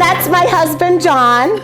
that's my husband, John,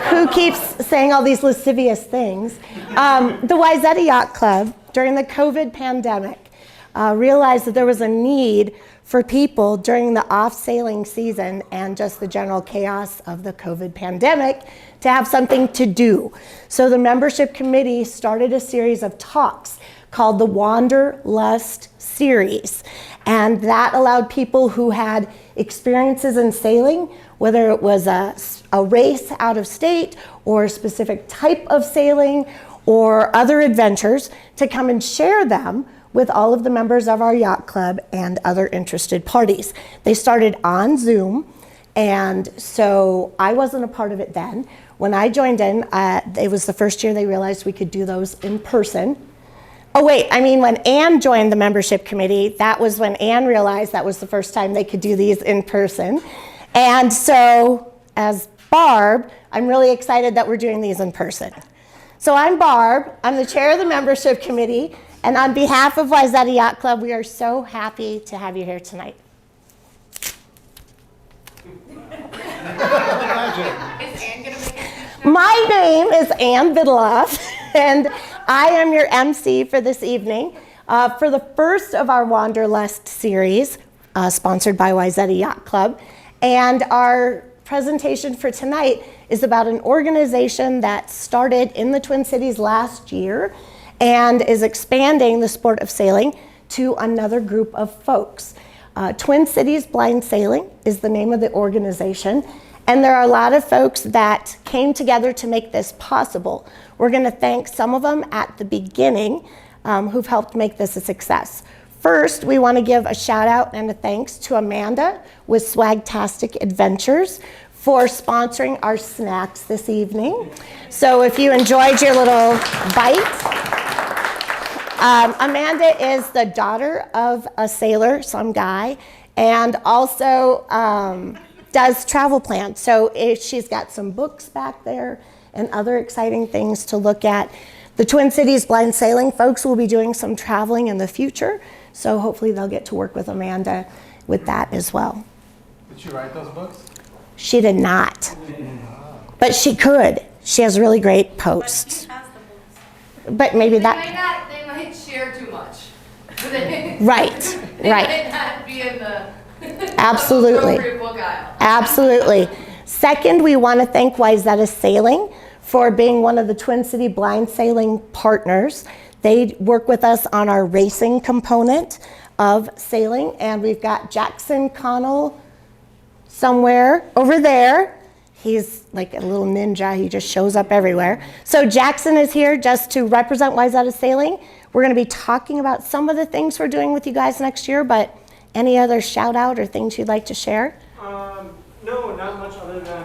who keeps saying all these lascivious things. The Wayzata Yacht Club, during the COVID pandemic, realized that there was a need for people during the off-sailing season and just the general chaos of the COVID pandemic to have something to do. So the membership committee started a series of talks called the Wanderlust Series. And that allowed people who had experiences in sailing, whether it was a race out of state or a specific type of sailing or other adventures, to come and share them with all of the members of our yacht club and other interested parties. They started on Zoom, and so I wasn't a part of it then. When I joined in, it was the first year they realized we could do those in person. Oh wait, I mean when Anne joined the membership committee, that was when Anne realized that was the first time they could do these in person. And so, as Barb, I'm really excited that we're doing these in person. So I'm Barb, I'm the chair of the membership committee, and on behalf of Wayzata Yacht Club, we are so happy to have you here tonight. My name is Ann Vidaloff, and I am your MC for this evening for the first of our Wanderlust series, sponsored by Wayzata Yacht Club. And our presentation for tonight is about an organization that started in the Twin Cities last year and is expanding the sport of sailing to another group of folks. Twin Cities Blind Sailing is the name of the organization, and there are a lot of folks that came together to make this possible. We're gonna thank some of them at the beginning who've helped make this a success. First, we wanna give a shout out and a thanks to Amanda with Swagtastic Adventures for sponsoring our snacks this evening. So if you enjoyed your little bite, Amanda is the daughter of a sailor, some guy, and also does travel plans. So she's got some books back there and other exciting things to look at. The Twin Cities Blind Sailing folks will be doing some traveling in the future, so hopefully they'll get to work with Amanda with that as well. Did she write those books? She did not, but she could. She has really great posts. But maybe They might share too much. Right. They might not be in the Absolutely. appropriate book aisle. Absolutely. Second, we want to thank Wayzata Sailing for being one of the Twin City Blind Sailing partners. They work with us on our racing component of sailing, and we've got Jackson Connell somewhere over there. He's like a little ninja, he just shows up everywhere. So Jackson is here just to represent Wayzata Sailing. We're gonna be talking about some of the things we're doing with you guys next year, but any other shout out or things you'd like to share? No, not much other than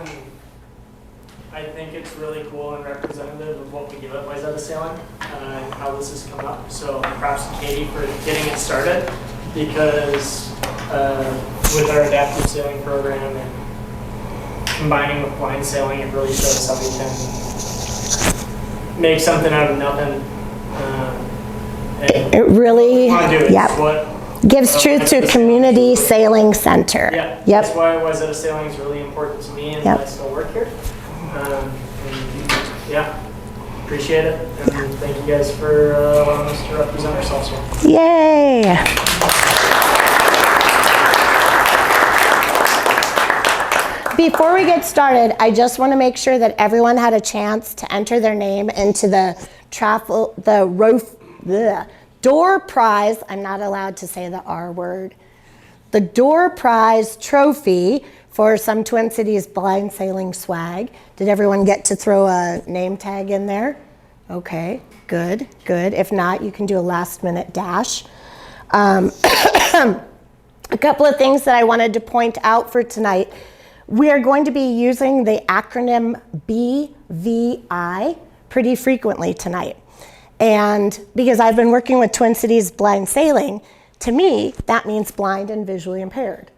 I think it's really cool and representative of what we do at Wayzata Sailing and how this has come up. So props to Katie for getting it started, because with our adaptive sailing program and combining with blind sailing, it really shows how we can make something out of nothing. It really, yep. Gives truth to Community Sailing Center. Yeah, yep. That's why Wayzata Sailing is really important to me, and yep. I still work here. And yeah, appreciate it, and thank you guys for allowing us to represent ourselves here. Yay! Before we get started, I just want to make sure that everyone had a chance to enter their name into the door prize. I'm not allowed to say the R word. The door prize trophy for some Twin Cities Blind Sailing swag. Did everyone get to throw a name tag in there? Okay, good, good. If not, you can do a last minute dash. A couple of things that I wanted to point out for tonight. We are going to be using the acronym BVI pretty frequently tonight. And because I've been working with Twin Cities Blind Sailing, to me, that means blind and visually impaired.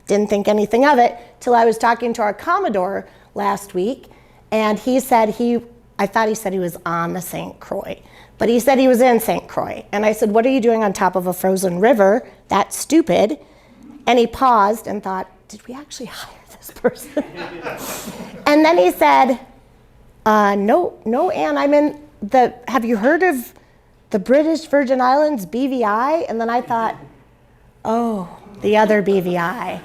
Didn't think anything of it till I was talking to our Commodore last week, and he said I thought he said he was on the St. Croix, but he said he was in St. Croix. And I said, what are you doing on top of a frozen river? That's stupid. And he paused and thought, did we actually hire this person? And then he said, no, Anne, I'm in have you heard of the British Virgin Islands, BVI? And then I thought, oh, the other BVI.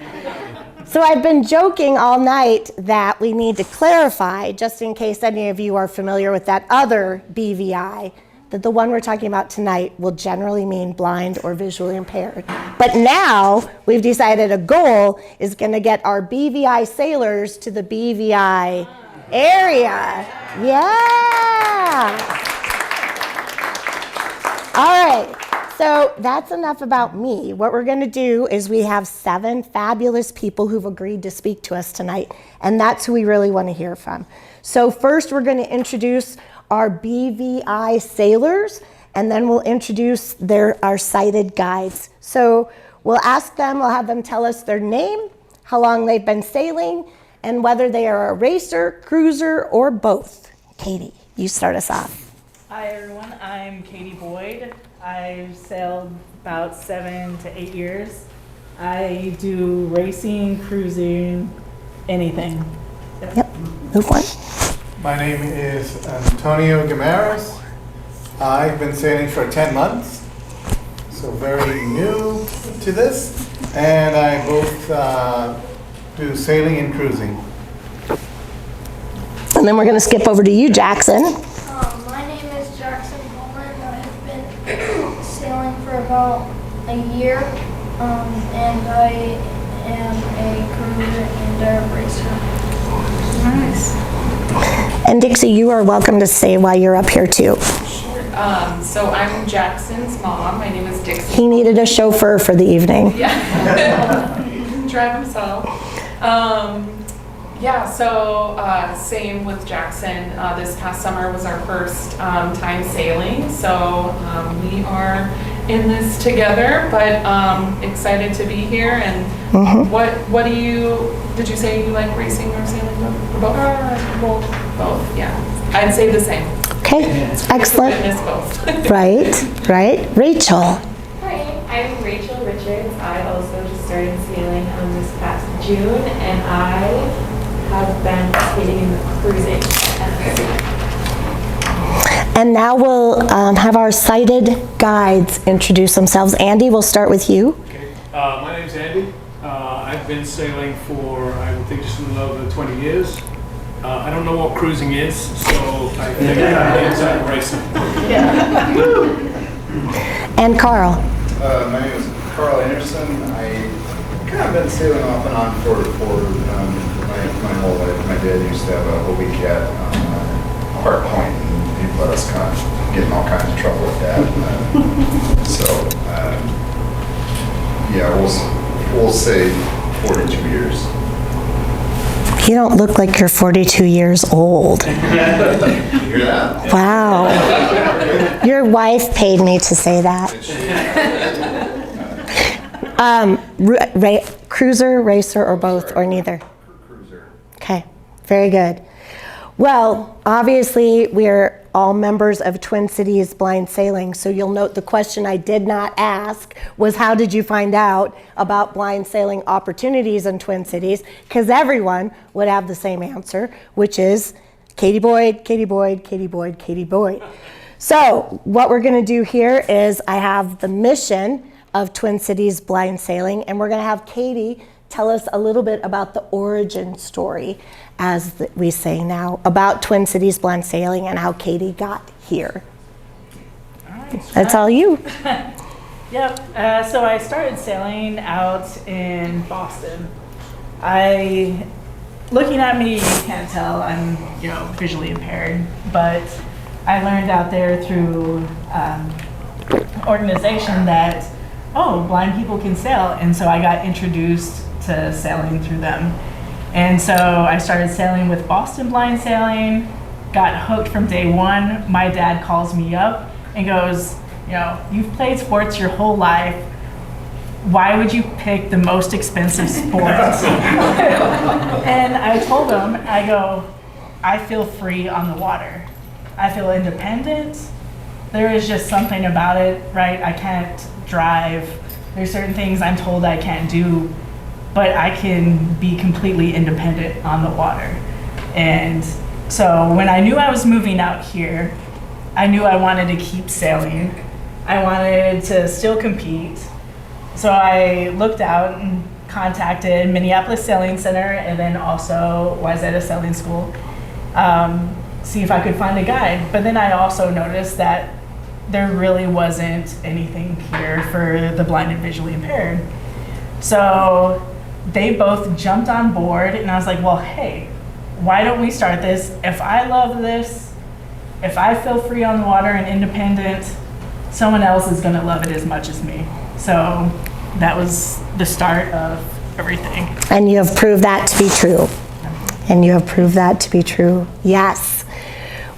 So I've been joking all night that we need to clarify, just in case any of you are familiar with that other BVI, that the one we're talking about tonight will generally mean blind or visually impaired. But now we've decided a goal is going to get our BVI sailors to the BVI area. Yeah. All right. So that's enough about me. What we're going to do is we have 7 fabulous people who've agreed to speak to us tonight, and that's who we really want to hear from. So first we're going to introduce our BVI sailors, and then we'll introduce our sighted guides. So we'll ask them, we'll have them tell us their name, how long they've been sailing, and whether they are a racer, cruiser, or both. Katie, you start us off. Hi everyone, I'm Katie Boyd. I've sailed about 7 to 8 years. I do racing, cruising, anything. Yep, move on. My name is Antonio Guimaras. I've been sailing for 10 months, so very new to this. And I both do sailing and cruising. And then we're going to skip over to you, Jackson. My name is Jackson Holland. I have been sailing for about a year, and I am a cruiser and a racer. Nice. And Dixie, you are welcome to say why you're up here too. So I'm Jackson's mom. My name is Dixie. He needed a chauffeur for the evening. Yeah. Drive himself. Same with Jackson. This past summer was our first time sailing, so we are in this together, but excited to be here. And what do you, did you say you like racing or sailing? Both? Both, yeah. I'd say the same. Okay, excellent. Fitness both. Right. Rachel. Hi, I'm Rachel Richards. I also just started sailing this past June, and I have been skating and cruising. And now we'll have our sighted guides introduce themselves. Andy, we'll start with you. Okay. My name's Andy. I've been sailing for, I would think, just a little over 20 years. I don't know what cruising is, so I think I'm inside racing. And Carl. My name is Carl Anderson. I kind of been sailing off and on for my whole life. My dad used to have a hobie cat on Park Point, and he let us kind of get in all kinds of trouble with that. We'll say 42 years. You don't look like you're 42 years old. You hear that? Wow. Your wife paid me to say that. Cruiser, racer, or both, or neither? Cruiser. Okay, very good. Well, obviously, we're all members of Twin Cities Blind Sailing, so you'll note the question I did not ask was how did you find out about blind sailing opportunities in Twin Cities? Because everyone would have the same answer, which is Katie Boyd, Katie Boyd, Katie Boyd, Katie Boyd. So what we're going to do here is I have the mission of Twin Cities Blind Sailing, and we're going to have Katie tell us a little bit about the origin story, as we say now, about Twin Cities Blind Sailing and how Katie got here. All right. That's all you. Yep. So I started sailing out in Boston. Looking at me, you can't tell I'm, visually impaired, but I learned out there through organization that, blind people can sail, and so I got introduced to sailing through them. And so I started sailing with Boston Blind Sailing, got hooked from day one. My dad calls me up and goes, you've played sports your whole life. Why would you pick the most expensive sport? And I told him, I feel free on the water. I feel independent. There is just something about it, right? I can't drive. There's certain things I'm told I can't do. but I can be completely independent on the water. And so when I knew I was moving out here, I knew I wanted to keep sailing. I wanted to still compete. So I looked out and contacted Minneapolis Sailing Center and then also Wayzata Sailing School, see if I could find a guide. But then I also noticed that there really wasn't anything here for the blind and visually impaired. So they both jumped on board and I was like, well, hey, why don't we start this? If I love this, if I feel free on the water and independent, someone else is gonna love it as much as me. So that was the start of everything. And you have proved that to be true. And you have proved that to be true. Yes.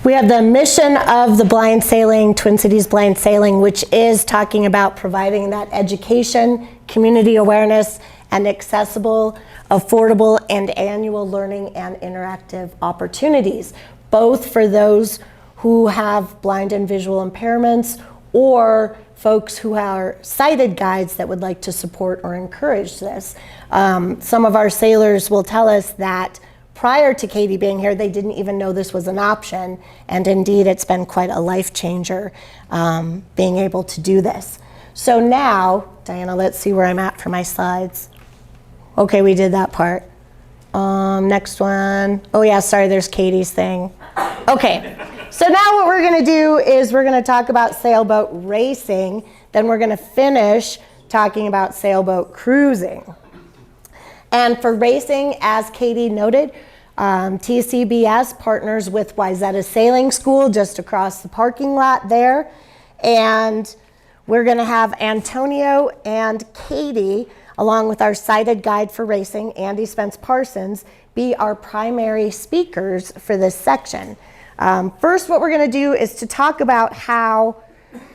We have the mission of the Blind Sailing, Twin Cities Blind Sailing, which is talking about providing that education, community awareness, and accessible, affordable, and annual learning and interactive opportunities, both for those who have blind and visual impairments or folks who are sighted guides that would like to support or encourage this. Some of our sailors will tell us that prior to Katie being here, they didn't even know this was an option, and indeed it's been quite a life changer being able to do this. So now, Diana, let's see where I'm at for my slides. Okay, we did that part. Next one. Oh yeah, sorry, there's Katie's thing. Okay, so now what we're gonna do is we're gonna talk about sailboat racing, then we're gonna finish talking about sailboat cruising. And for racing, as Katie noted, TCBS partners with Wayzata Sailing School just across the parking lot there. And we're gonna have Antonio and Katie, along with our sighted guide for racing, Andy Spence Parsons, be our primary speakers for this section. First, what we're gonna do is to talk about how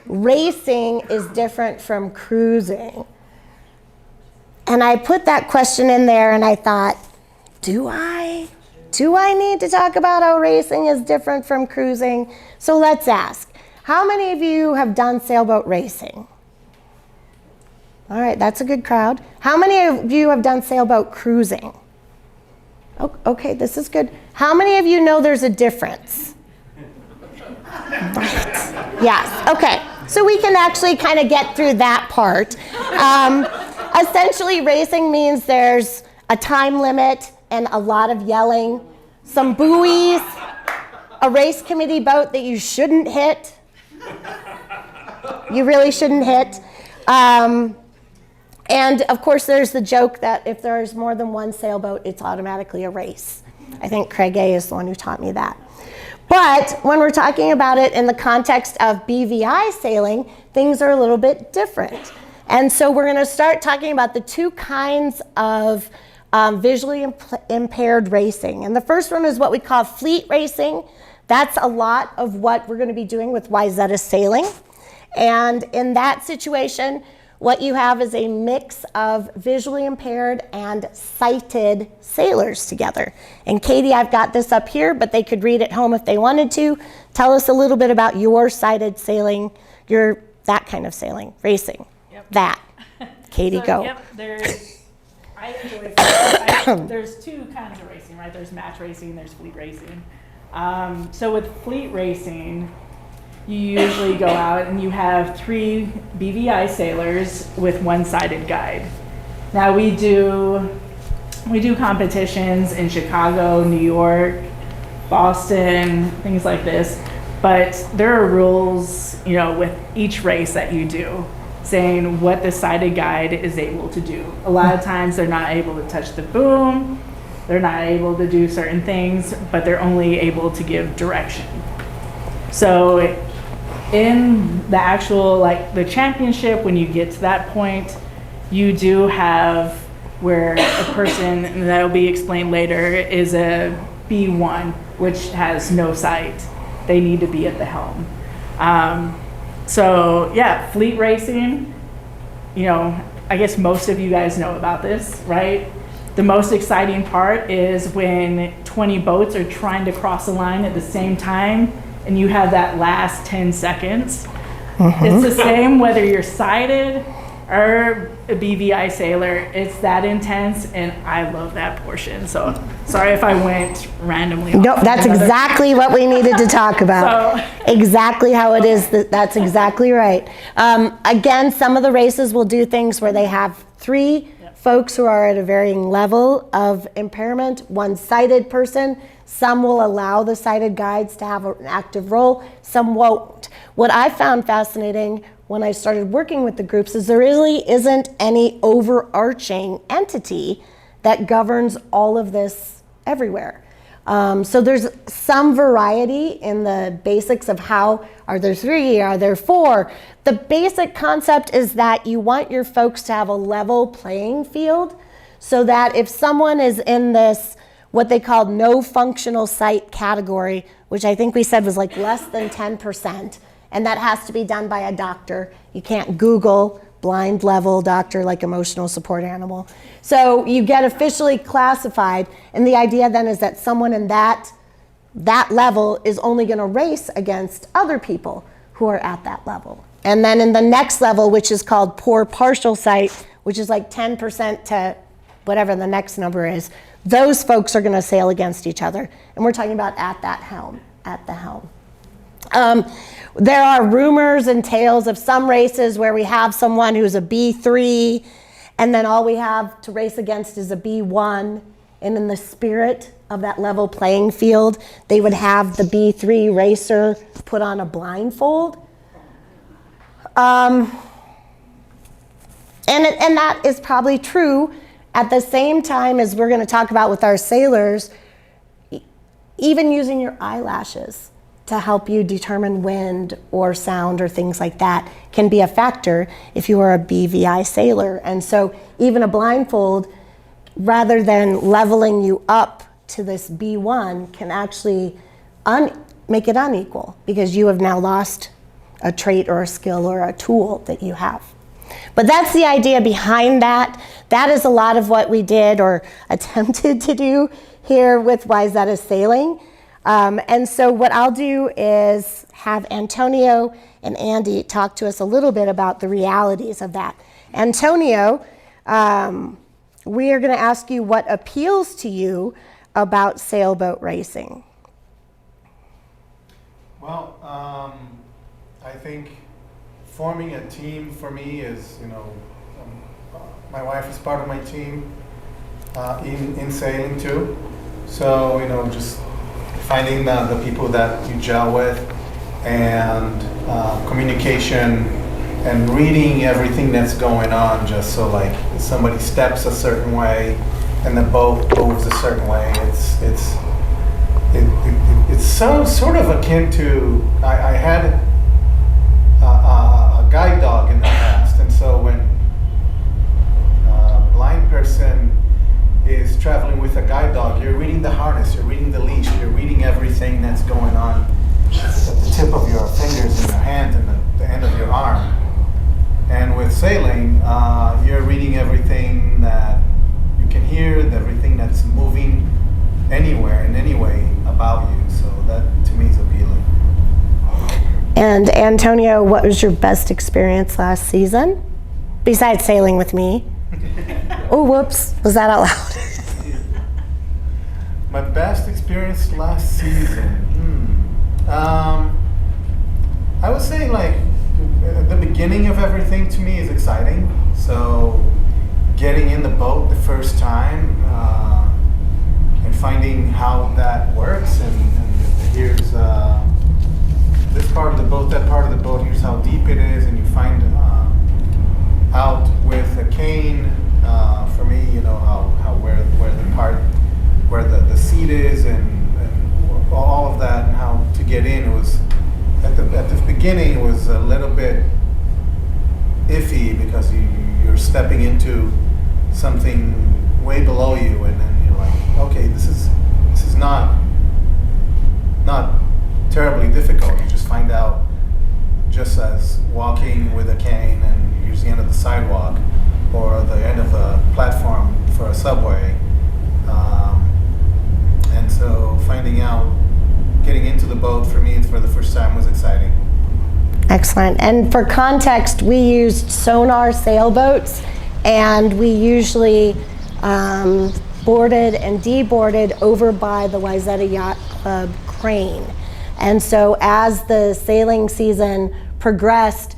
racing is different from cruising. And I put that question in there and I thought, do I need to talk about how racing is different from cruising? So let's ask, how many of you have done sailboat racing? All right, that's a good crowd. How many of you have done sailboat cruising? Oh, okay, this is good. How many of you know there's a difference? Right, yes, okay. So we can actually kind of get through that part. Essentially, racing means there's a time limit and a lot of yelling, some buoys, a race committee boat that you shouldn't hit. You really shouldn't hit. And of course, there's the joke that if there's more than one sailboat, it's automatically a race. I think Craig A. is the one who taught me that. But when we're talking about it in the context of BVI sailing, things are a little bit different. And so we're gonna start talking about the two kinds of visually impaired racing. And the first one is what we call fleet racing. That's a lot of what we're gonna be doing with Wayzata Sailing. And in that situation, what you have is a mix of visually impaired and sighted sailors together. And Katie, I've got this up here, but they could read at home if they wanted to. Tell us a little bit about your sighted sailing, that kind of sailing, racing. Yep. That. Katie, so, go. Yep, there's two kinds of racing, right? There's match racing, there's fleet racing. So with fleet racing, you usually go out and you have 3 BVI sailors with one sighted guide. Now we do competitions in Chicago, New York, Boston, things like this, but there are rules, with each race that you do, saying what the sighted guide is able to do. A lot of times they're not able to touch the boom, they're not able to do certain things, but they're only able to give direction. So in the actual, the championship, when you get to that point, you do have where a person, and that'll be explained later, is a B1, which has no sight. They need to be at the helm. So yeah, fleet racing, I guess most of you guys know about this, right? The most exciting part is when 20 boats are trying to cross a line at the same time and you have that last 10 seconds. It's the same whether you're sighted Our BVI sailor, it's that intense, and I love that portion. So sorry if I went randomly. No, off that's another- exactly what we needed to talk about. So- Exactly how it is. That's exactly right. Again, some of the races will do things where they have 3 folks who are at a varying level of impairment, one sighted person. Some will allow the sighted guides to have an active role, some won't. What I found fascinating when I started working with the groups is there really isn't any overarching entity that governs all of this everywhere. So there's some variety in the basics of how, are there 3, are there 4? The basic concept is that you want your folks to have a level playing field so that if someone is in this, what they called no functional sight category, which I think we said was like less than 10%, and that has to be done by a doctor. You can't Google blind level doctor like emotional support animal. So you get officially classified, and the idea then is that someone in that level is only going to race against other people who are at that level. And then in the next level, which is called poor partial sight, which is like 10% to whatever the next number is, those folks are going to sail against each other. And we're talking about at the helm. There are rumors and tales of some races where we have someone who's a B3, and then all we have to race against is a B1. And in the spirit of that level playing field, they would have the B3 racer put on a blindfold. And that is probably true. At the same time, as we're going to talk about with our sailors, even using your eyelashes to help you determine wind or sound or things like that can be a factor if you are a BVI sailor. And so even a blindfold, rather than leveling you up to this B1, can actually make it unequal because you have now lost a trait or a skill or a tool that you have. But that's the idea behind that. That is a lot of what we did or attempted to do here with Wayzata Sailing. And so what I'll do is have Antonio and Andy talk to us a little bit about the realities of that. Antonio, we are going to ask you what appeals to you about sailboat racing. Well, I think forming a team for me is, my wife is part of my team in sailing too. So, just finding the people that you gel with and communication and reading everything that's going on, just so like if somebody steps a certain way and the boat moves a certain way, it's so sort of akin to, I had a guide dog in the past, and so when a blind person is traveling with a guide dog, you're reading the harness, you're reading the leash, you're reading everything that's going on at the tip of your fingers and your hand and the end of your arm. And with sailing, you're reading everything that you can hear, everything that's moving anywhere in any way about you. So that to me is appealing. And Antonio, what was your best experience last season? Besides sailing with me. Oh, whoops, was that out loud? My best experience last season. I would say like the beginning of everything to me is exciting. So getting in the boat the first time and finding how that works, and here's this part of the boat, that part of the boat, here's how deep it is, and you find out with a cane, for me, how where the part where the seat is and all of that, and how to get in. It was at the beginning, it was a little bit iffy because you're stepping into something way below you, and then you're like, okay, this is not terribly difficult. You just find out just as walking with a cane and here's the end of the sidewalk or the end of the platform for a subway. And so finding out, getting into the boat for me for the first time was exciting. Excellent. And for context, we used sonar sailboats, and we usually boarded and deboarded over by the Wayzata Yacht Club crane. And so as the sailing season progressed,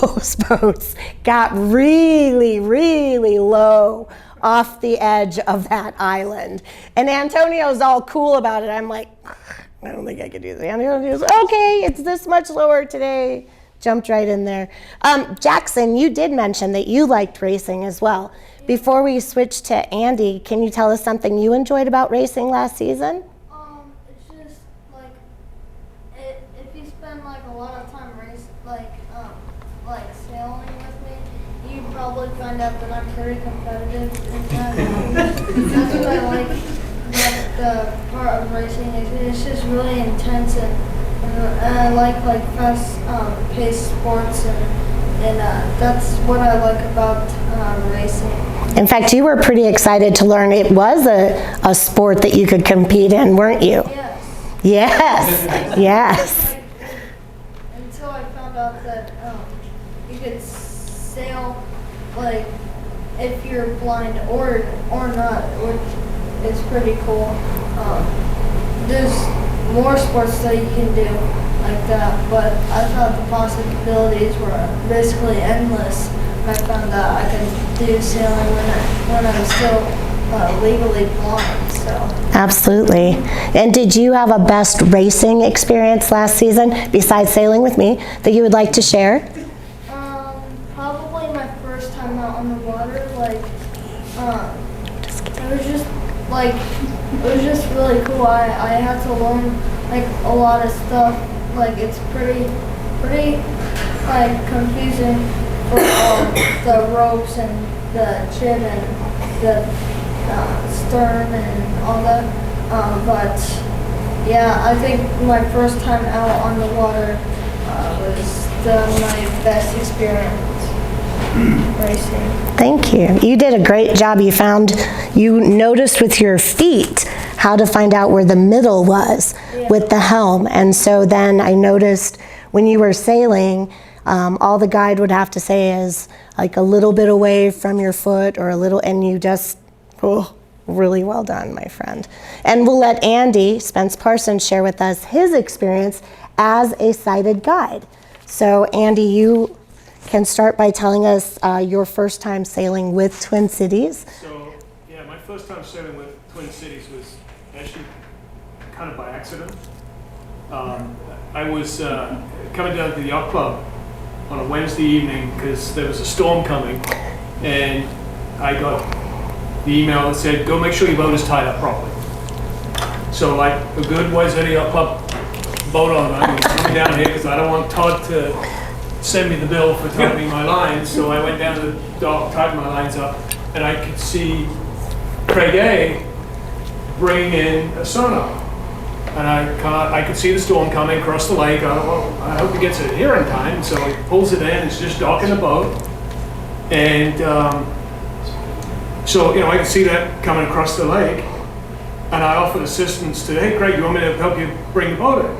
those boats got really, really low off the edge of that island. And Antonio's all cool about it. I'm like, I don't think I could do this. Antonio's, okay, it's this much lower today. Jumped right in there. Jackson, you did mention that you liked racing as well. Before we switch to Andy, can you tell us something you enjoyed about racing last season? It's just like if you spend like a lot of time like sailing with me, you probably find out that I'm pretty competitive. That's what I like about the part of racing. It's just really intense, and I like fast paced sports, and that's what I like about racing. In fact, you were pretty excited to learn it was a sport that you could compete in, weren't you? Yes. Yes. Yes. Until I found out that you could sail like if you're blind or not, which is pretty cool. There's more sports that you can do like that, but I thought the possibilities were basically endless. I found out I could do sailing when I was still legally blind. So. Absolutely. And did you have a best racing experience last season, besides sailing with me, that you would like to share? Probably my first time out on the water. It was just really cool. I had to learn like a lot of stuff. Like it's pretty like confusing for the ropes and the chin and the stern and all that. But yeah, I think my first time out on the water was my best experience racing. Thank you. You did a great job. You noticed with your feet how to find out where the middle was with the helm. And so then I noticed when you were sailing, all the guide would have to say is like a little bit away from your foot or a little, and you just, really well done, my friend. And we'll let Andy Spence Parsons share with us his experience as a sighted guide. So Andy, you can start by telling us your first time sailing with Twin Cities. So, yeah, my first time sailing with Twin Cities was actually kind of by accident. I was coming down to the yacht club on a Wednesday evening because there was a storm coming, and I got the email that said, go make sure your boat is tied up properly. So like a good Wayzata Yacht Club boat owner, I'm coming down here because I don't want Todd to send me the bill for tightening my lines. So I went down to the dock, tied my lines up, and I could see Craig A bringing in a sonar. And I could see the storm coming across the lake. I thought, well, I hope he gets it here in time. So he pulls it in, it's just docking the boat. And so, I could see that coming across the lake. And I offered assistance to, hey, Craig, you want me to help you bring the boat in?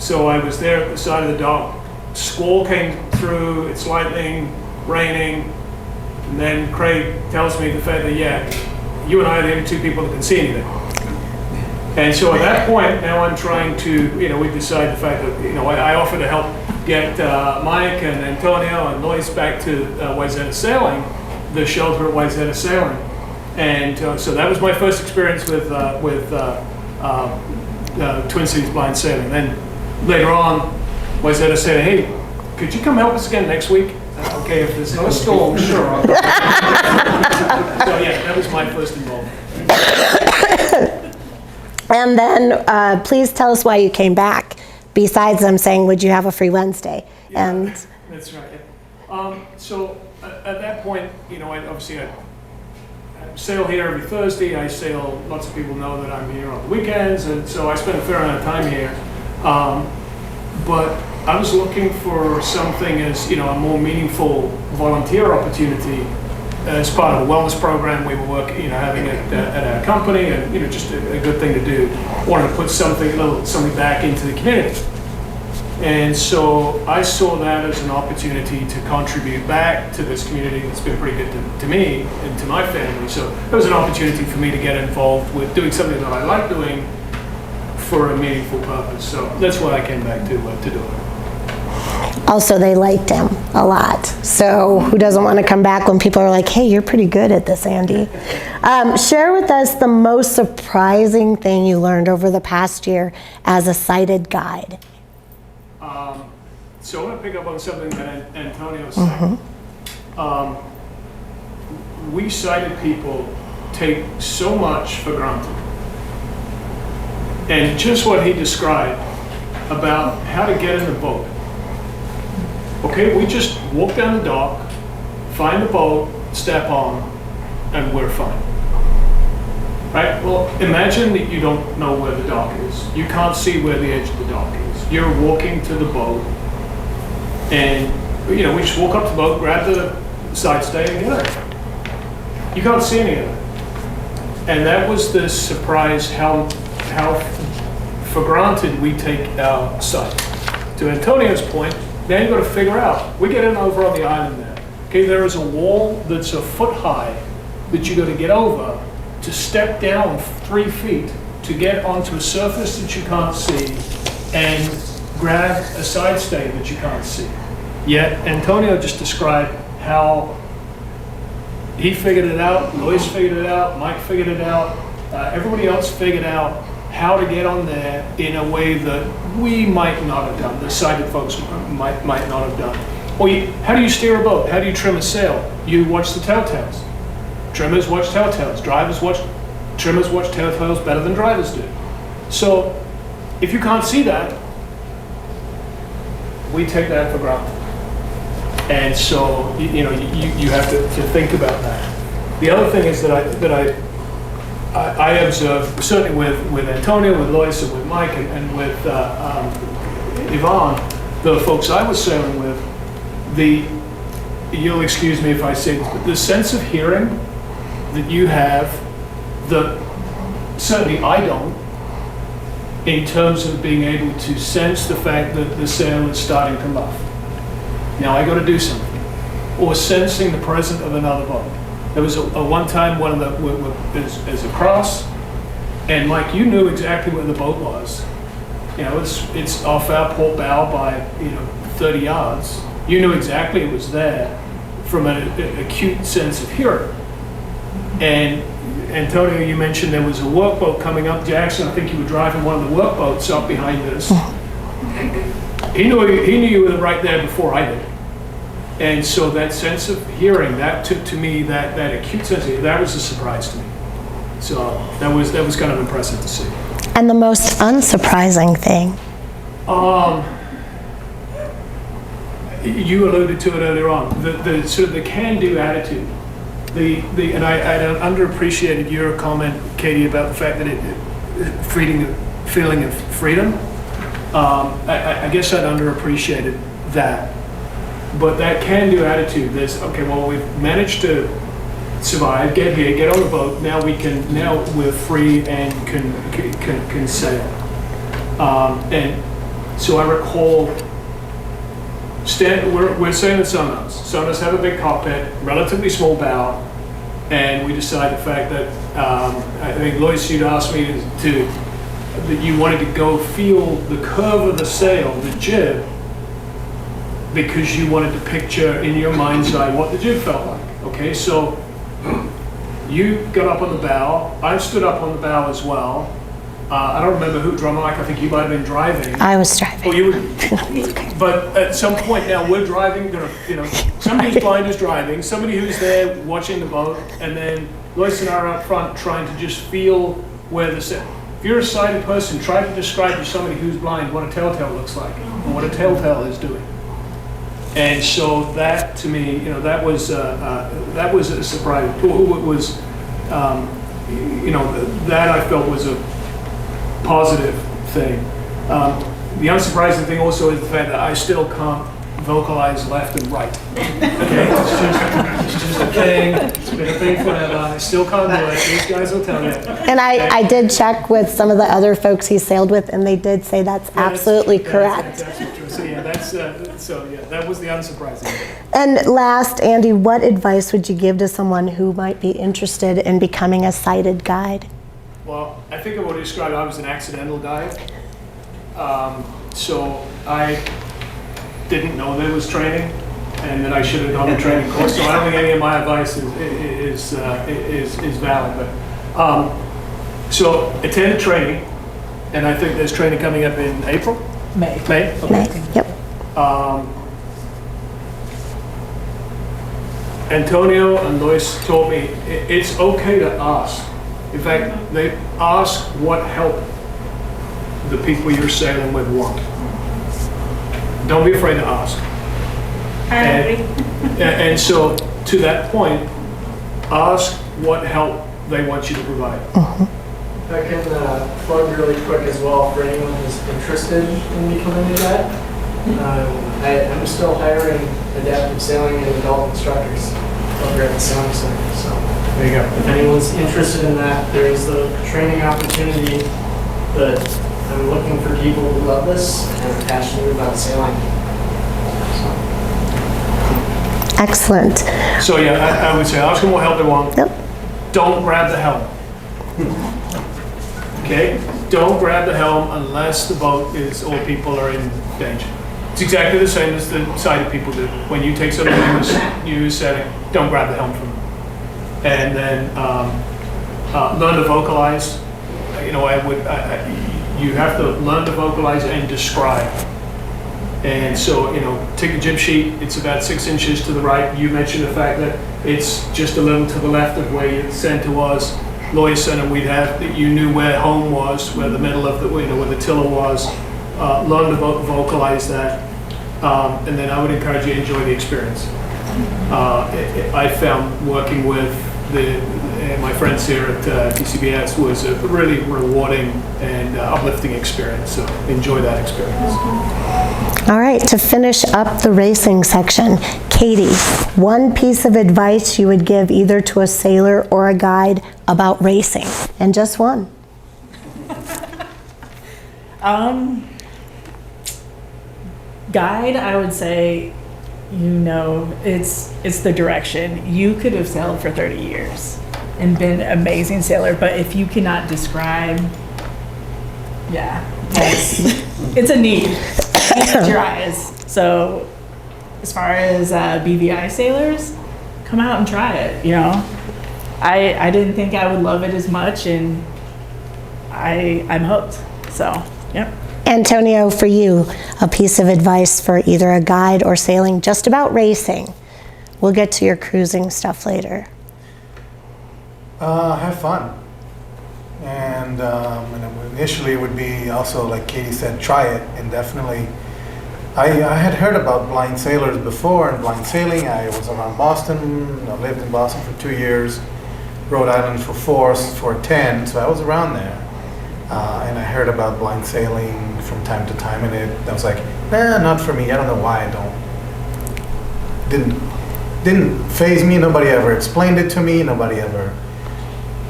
So I was there at the side of the dock. Squall came through, it's lightning, raining. And then Craig tells me the fact that, yeah, you and I are the only two people that can see anything. And so at that point, now I'm trying to, we decided the fact that, I offered to help get Mike and Antonio and Lois back to Wayzata Sailing, the shelter at Wayzata Sailing. And so that was my first experience with Twin Cities Blind Sailing. Then later on, Wayzata said, hey, could you come help us again next week? Okay, if there's no storm, sure. So yeah, that was my first involvement. And then please tell us why you came back, besides them saying, would you have a free Wednesday? Yeah, And that's right. So at that point, I sail here every Thursday. I sail, lots of people know that I'm here on the weekends, and so I spend a fair amount of time here. But I was looking for something as, a more meaningful volunteer opportunity as part of a wellness program we were working, having at our company, and just a good thing to do. Wanted to put something back into the community. And so I saw that as an opportunity to contribute back to this community that's been pretty good to me and to my family. So it was an opportunity for me to get involved with doing something that I like doing for a meaningful purpose. So that's why I came back to do it. Also, they liked him a lot. So who doesn't want to come back when people are like, hey, you're pretty good at this, Andy. Share with us the most surprising thing you learned over the past year as a sighted guide. So I want to pick up on something that Antonio said. We sighted people take so much for granted. And just what he described about how to get in the boat. Okay, we just walk down the dock, find the boat, step on, and we're fine. Right? Well, imagine that you don't know where the dock is. You can't see where the edge of the dock is. You're walking to the boat, and we just walk up to the boat, grab the side stay, and get it. You can't see any of it. And that was the surprise how for granted we take our sight. To Antonio's point, now you've got to figure out, we get in over on the island there. Okay, there is a wall that's a foot high that you got to get over to step down 3 feet to get onto a surface that you can't see and grab a side stay that you can't see. Yet Antonio just described how he figured it out, Lois figured it out, Mike figured it out, everybody else figured out how to get on there in a way that we might not have done, the sighted folks might not have done. Or how do you steer a boat? How do you trim a sail? You watch the telltales. Trimmers watch telltales. Trimmers watch telltales better than drivers do. So if you can't see that, we take that for granted. And so you have to think about that. The other thing is that I observe, certainly with Antonio, with Lois, and with Mike, and with Yvonne, the folks I was sailing with, you'll excuse me if I say this, but the sense of hearing that you have, that certainly I don't, in terms of being able to sense the fact that the sail is starting to muff. Now I got to do something. Or sensing the presence of another boat. There was a one time one of the there's a cross, and Mike, you knew exactly where the boat was. It's off our port bow by 30 yards. You knew exactly it was there from an acute sense of hearing. And Antonio, you mentioned there was a workboat coming up. Jackson, I think you were driving one of the workboats up behind us. He knew you were right there before I did. And so that sense of hearing, that took to me, that acute sense of hearing, that was a surprise to me. So that was kind of impressive to see. And the most unsurprising thing? You alluded to it earlier on, the sort of the can-do attitude. And I underappreciated your comment, Katie, about the fact that feeling of freedom. I guess I'd underappreciated that. But that can-do attitude, we've managed to survive, get here, get on the boat, now we're free and can sail. And so I recall, we're sailing at Sonos. Sonos have a big cockpit, relatively small bow, and we decided the fact that, I think Lois, you'd asked me that you wanted to go feel the curve of the sail, the jib, because you wanted to picture in your mind's eye what the jib felt like. Okay, so you got up on the bow. I stood up on the bow as well. I don't remember who drove, Mike. I think you might have been driving. I was driving. Oh, you were. But at some point now, we're driving. Somebody who's blind is driving. Somebody who's there watching the boat, and then Lois and I are up front trying to just feel where the sail. If you're a sighted person, try to describe to somebody who's blind what a telltale looks like, or what a telltale is doing. And so that, to me, that was a surprise. It was, that I felt was a positive thing. The unsurprising thing also is the fact that I still can't vocalize left and right. Okay, it's just a thing. It's been a thing forever. I still can't do it. These guys will tell you. And I did check with some of the other folks he sailed with, and they did say that's absolutely correct. That's true. So that's, so yeah, that was the unsurprising thing. And last, Andy, what advice would you give to someone who might be interested in becoming a sighted guide? Well, I think I would describe I was an accidental guide. So I didn't know there was training, and that I should have done the training course. So I don't think any of my advice is valid. But so attend training, and I think there's training coming up in April. May. May. Okay. Yep. Antonio and Luis told me it's okay to ask. In fact, they ask what help the people you're sailing with want. Don't be afraid to ask. And so, to that point, ask what help they want you to provide. I can plug really quick as well for anyone who's interested in becoming a guide. I'm still hiring adaptive sailing and adult instructors over at the Sailing Center. So There you go. if anyone's interested in that, there is the training opportunity. But I'm looking for people who love this and are passionate about sailing. Excellent. So yeah, I would say ask them what help they want. Yep. Don't grab the helm. Okay? Don't grab the helm unless the boat is or people are in danger. It's exactly the same as the sighted people do. When you take something new setting, don't grab the helm from them. And then learn to vocalize. You know, you have to learn to vocalize and describe. And so, you know, take a jib sheet, it's about 6 inches to the right. You mentioned the fact that it's just a little to the left of where your center was. Lawyer center, we'd have that you knew where home was, where the middle of the, you know, where the tiller was. Learn to vocalize that. And then I would encourage you to enjoy the experience. I found working with my friends here at DCBS was a really rewarding and uplifting experience. So enjoy that experience. All right, to finish up the racing section, Katie, one piece of advice you would give either to a sailor or a guide about racing, and just one. Guide, I would say, you know, it's the direction. You could have sailed for 30 years and been an amazing sailor, but if you cannot describe, yeah, it's a need. It's your eyes. So as far as BVI sailors, come out and try it, you know. I didn't think I would love it as much, and I'm hooked. So, yep. Antonio, for you, a piece of advice for either a guide or sailing just about racing. We'll get to your cruising stuff later. Have fun. And initially it would be also, like Katie said, try it, and definitely. I had heard about blind sailors before and blind sailing. I was around Boston. I lived in Boston for 2 years, Rhode Island for 10, so I was around there. And I heard about blind sailing from time to time, and I was like, not for me. I don't know why didn't faze me. Nobody ever explained it to me. Nobody ever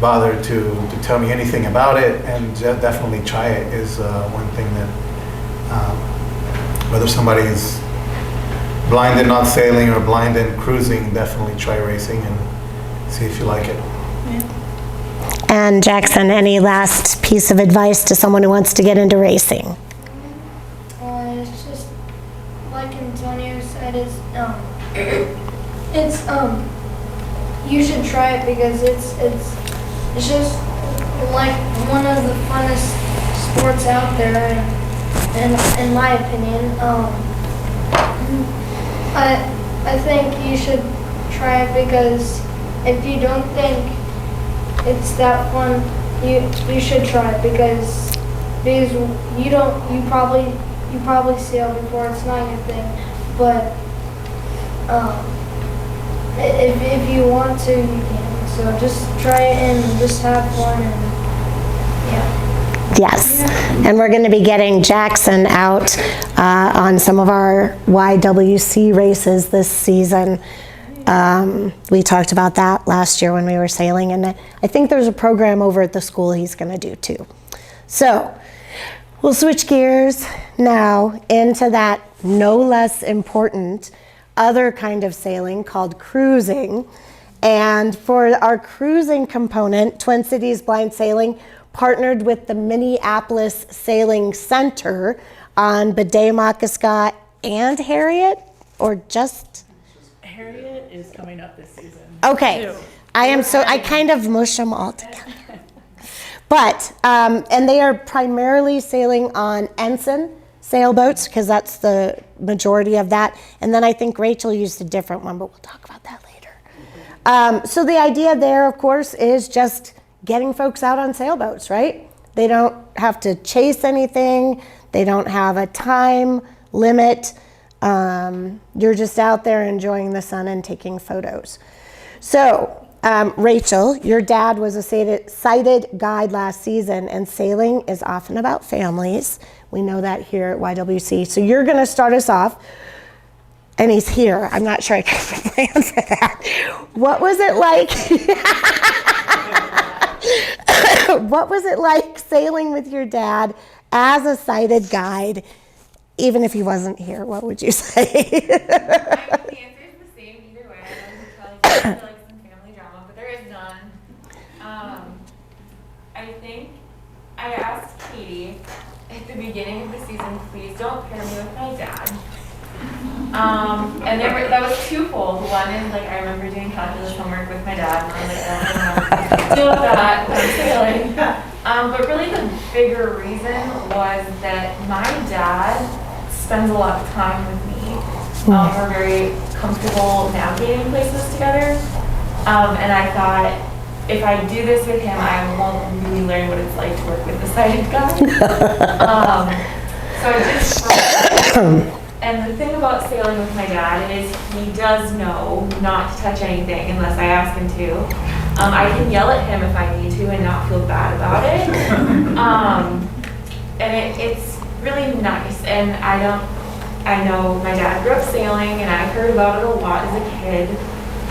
bothered to tell me anything about it. And definitely try it is one thing that whether somebody is blind and not sailing or blind and cruising, definitely try racing and see if you like it. And Jackson, any last piece of advice to someone who wants to get into racing? It's just like Antonio said, you should try it because it's just like one of the funnest sports out there, in my opinion. I think you should try it because if you don't think it's that fun, you should try it because you probably sailed before. It's not your thing, but if you want to, you can. So just try it and just have fun and yeah. Yes, and we're going to be getting Jackson out on some of our YWC races this season. We talked about that last year when we were sailing, and I think there's a program over at the school he's going to do too. So we'll switch gears now into that no less important, other kind of sailing called cruising. And for our cruising component, Twin Cities Blind Sailing partnered with the Minneapolis Sailing Center on Bidet-Makaska and Harriet, or just? Harriet is coming up this season. Okay. too. I kind of mush them all together. But, and they are primarily sailing on Ensign sailboats, because that's the majority of that. And then I think Rachel used a different one, but we'll talk about that later. So the idea there, of course, is just getting folks out on sailboats, right? They don't have to chase anything. They don't have a time limit. You're just out there enjoying the sun and taking photos. So, Rachel, your dad was a sighted guide last season, and sailing is often about families. We know that here at YWC. So you're going to start us off, and he's here. I'm not sure I can plan for that. What was it like? What was it like sailing with your dad as a sighted guide, even if he wasn't here? What would you say? The answer is the same either way. I know it's probably like some family drama, but there is none. I think I asked Katie at the beginning of the season, please don't pair me with my dad. And that was twofold. One is like I remember doing calculus homework with my dad, and I was like, I don't know how to deal with that when I'm sailing. But really the bigger reason was that my dad spends a lot of time with me. We're very comfortable navigating places together. And I thought, if I do this with him, I won't really learn what it's like to work with the sighted guy. So I just and the thing about sailing with my dad is he does know not to touch anything unless I ask him to. I can yell at him if I need to and not feel bad about it. And it's really nice. And I know my dad grew up sailing and I heard about it a lot as a kid.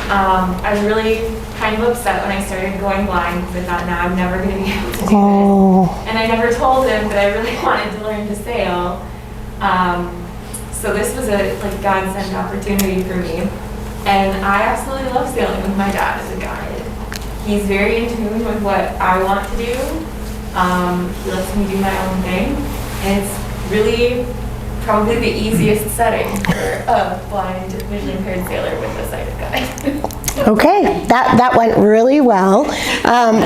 I was really kind of upset when I started going blind because I thought, now I'm never going to be able to do this. And I never told him that I really wanted to learn to sail. So this was a godsend opportunity for me. And I absolutely love sailing with my dad as a guide. He's very in tune with what I want to do. He lets me do my own thing. And it's really probably the easiest setting for a blind, visually impaired sailor with a sighted guide. Okay, that went really well.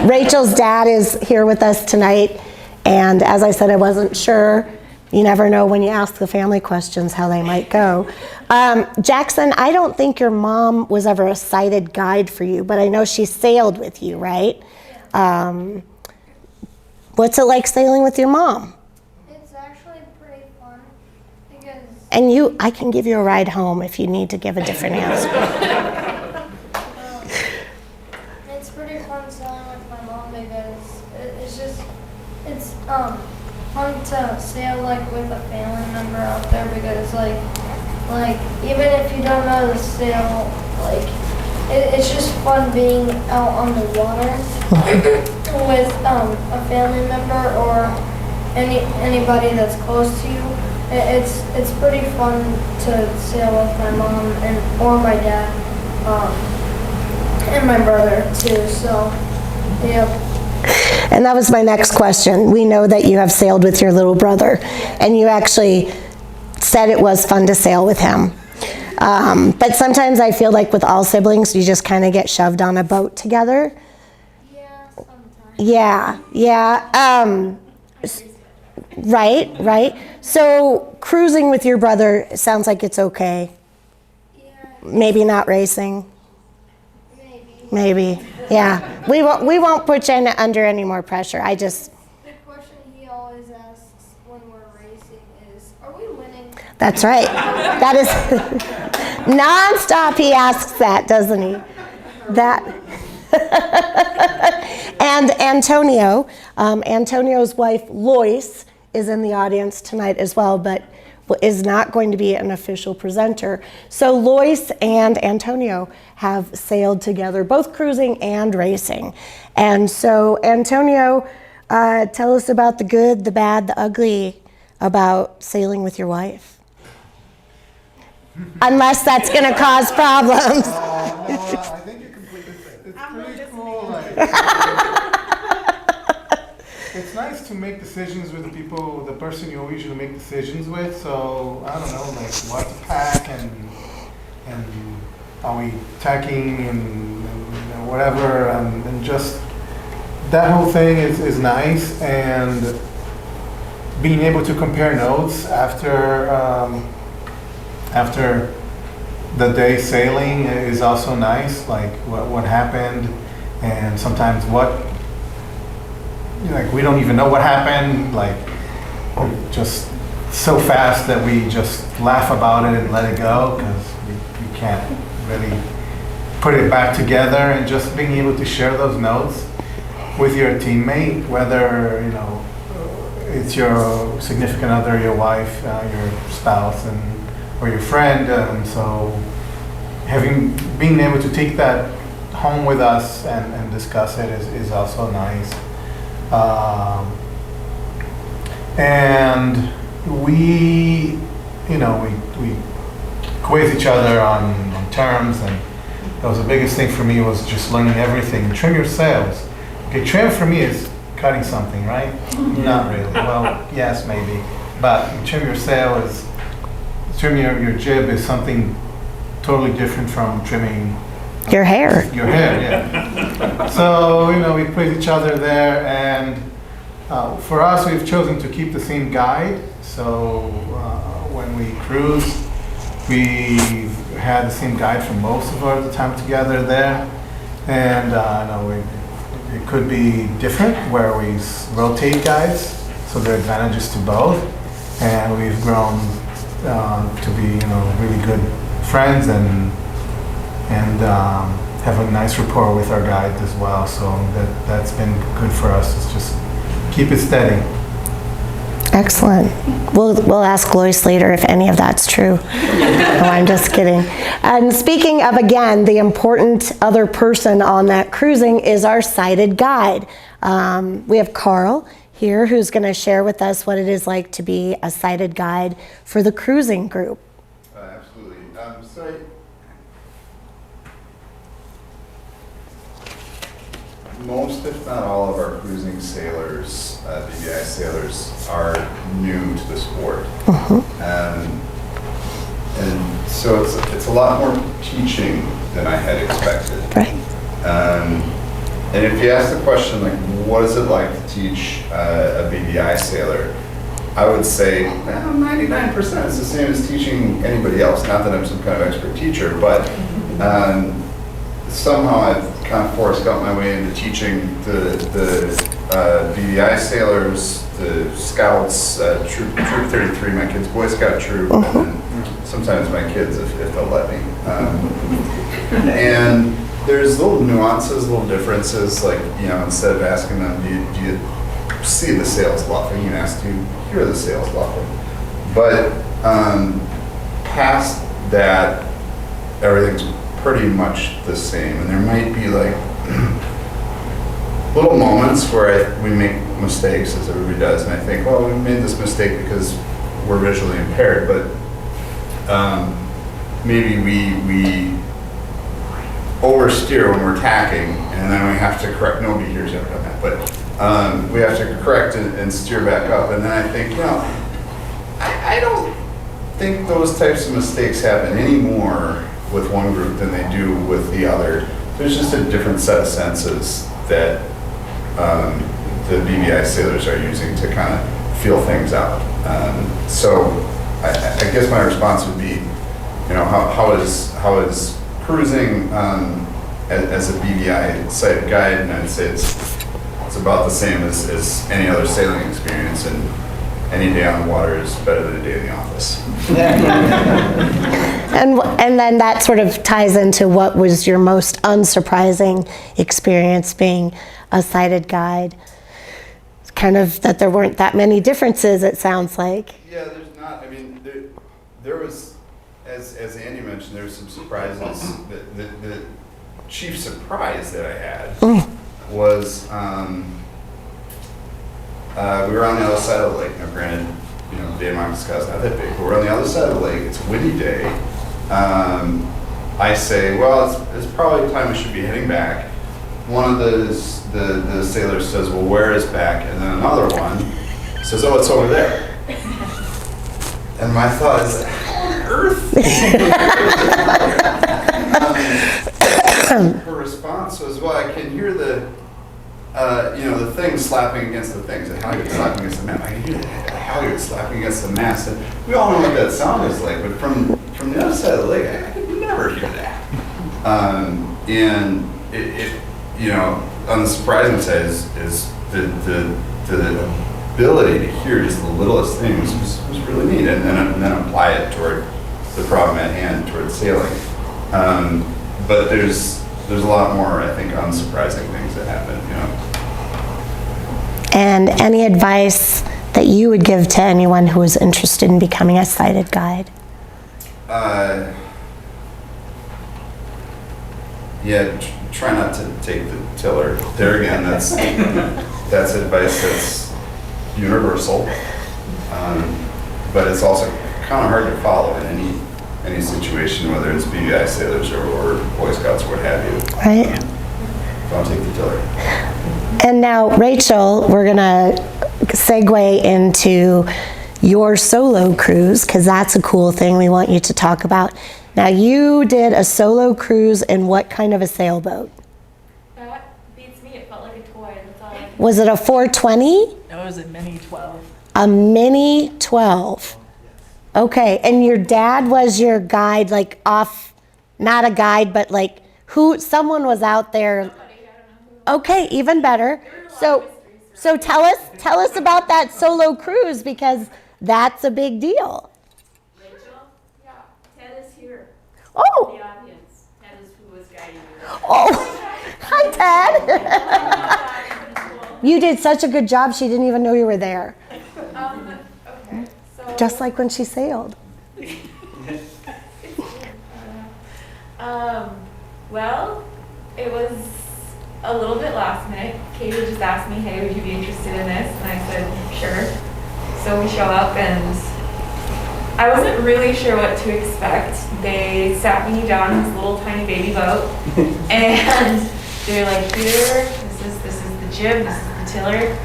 Rachel's dad is here with us tonight, and as I said, I wasn't sure. You never know when you ask the family questions how they might go. Jackson, I don't think your mom was ever a sighted guide for you, but I know she sailed with you, right? What's it like sailing with your mom? It's actually pretty fun because And I can give you a ride home if you need to give a different answer. it's pretty fun sailing with my mom because it's fun to sail with a family member out there because like even if you don't know to sail, it's just fun being out on the water with a family member or anybody that's close to you. It's pretty fun to sail with my mom or my dad and my brother too. So yeah. And that was my next question. We know that you have sailed with your little brother, and you actually said it was fun to sail with him. But sometimes I feel like with all siblings, you just kind of get shoved on a boat together. Yeah, sometimes. Yeah. Right. So cruising with your brother sounds like it's okay. Yeah, Maybe not racing. maybe. Yeah. We won't put you under any more pressure. The question he always asks when we're racing is, are we winning? That's right. That is nonstop. He asks that, doesn't he? And Antonio's wife Lois is in the audience tonight as well, but is not going to be an official presenter. So Lois and Antonio have sailed together, both cruising and racing. And so Antonio, tell us about the good, the bad, the ugly about sailing with your wife. unless that's going to cause problems. No, I think you completed it. It's pretty cool. It's nice to make decisions with the people, the person you usually make decisions with. So I don't know, like what to pack and are we tacking and whatever, and just that whole thing is nice. And being able to compare notes after the day sailing is also nice, like what happened, and sometimes like we don't even know what happened, like just so fast that we just laugh about it and let it go because we can't really put it back together. And just being able to share those notes with your teammate, whether it's your significant other, your wife, your spouse, or your friend. So being able to take that home with us and discuss it is also nice. And we quiz each other on terms, and that was the biggest thing for me, was just learning everything. Trim your sails. Okay, trim for me is cutting something, right? Not really. Well, yes, maybe. But trim your sail is, trim your jib is something totally different from trimming Your hair. your hair, yeah. So, we quiz each other there, and for us, we've chosen to keep the same guide. So when we cruise, we've had the same guide for most of our time together there. And it could be different where we rotate guides, so there are advantages to both. And we've grown to be, really good friends and have a nice rapport with our guide as well. So that's been good for us. It's just keep it steady. Excellent. We'll ask Lois later if any of that's true. No, I'm just kidding. And speaking of, again, the important other person on that cruising is our sighted guide. We have Carl here who's going to share with us what it is like to be a sighted guide for the cruising group. Absolutely. Most, if not all, of our cruising sailors, BVI sailors, are new to the sport. And so it's a lot more teaching than I had expected. Right. And if you ask the question, like, what is it like to teach a BVI sailor? I would say 99% is the same as teaching anybody else. Not that I'm some kind of expert teacher, but somehow I've kind of forced out my way into teaching the BVI sailors, the scouts, troop 33, my kids' Boy Scout troop, and then sometimes my kids if they'll let me. And there's little nuances, little differences, like, instead of asking them, do you see the sails luffing, you ask, do you hear the sails luffing? But past that, everything's pretty much the same, and there might be like little moments where we make mistakes, as everybody does, and I think, well, we made this mistake because we're visually impaired, but maybe we oversteer when we're tacking, and then we have to correct. Nobody here's ever done that, but we have to correct and steer back up, and then I think, I don't think those types of mistakes happen anymore with one group than they do with the other. There's just a different set of senses that the BVI sailors are using to kind of feel things out. So I guess my response would be, how is cruising as a BVI sighted guide? And I'd say it's about the same as any other sailing experience, and any day on the water is better than a day in the office. And then that sort of ties into what was your most unsurprising experience being a sighted guide. It's kind of that there weren't that many differences, it sounds like. Yeah, there's not. I mean, there was, as Andy mentioned, there were some surprises. The chief surprise that I had was we were on the other side of the lake. Now, granted, Day of Makaska is not that big, but we're on the other side of the lake. It's a windy day, I say, well, it's probably time we should be heading back. One of the sailors says, well, where is back? And then another one says, oh, it's over there. And my thought is, how on earth? Her response was, well, I can hear the thing slapping against the things, the halyard slapping against the mast. I can hear the halyard slapping against the mast. And we all know what that sound is like, but from the other side of the lake, I could never hear that. And it on the surprising side is the ability to hear just the littlest things was really neat, and then apply it toward the problem at hand, toward sailing. But there's a lot more, I think, unsurprising things that happen, And any advice that you would give to anyone who is interested in becoming a sighted guide? Try not to take the tiller. There again, that's advice that's universal, but it's also kind of hard to follow in any situation, whether it's BVI sailors or Boy Scouts, what have you. Right. Don't take the tiller. And now, Rachel, we're gonna segue into your solo cruise, because that's a cool thing we want you to talk about. Now, you did a solo cruise in what kind of a sailboat? That beats me. It felt like a toy. That's all I Was it a 420? No, it was a mini 12. A mini 12. Okay, and your dad was your guide, like off, not a guide, but like someone was out there. Okay, even better. So tell us about that solo cruise, because that's a big deal. Rachel? Yeah. Ted is here. Oh, The audience. Ted is who was guiding you. oh, hi Ted. You did such a good job, she didn't even know you were there. Okay. So. Just like when she sailed. Well, it was a little bit last minute. Katie just asked me, hey, would you be interested in this? And I said, sure. So we show up, and I wasn't really sure what to expect. They sat me down in this little tiny baby boat, and they're like, here, this is the jib, this is the tiller,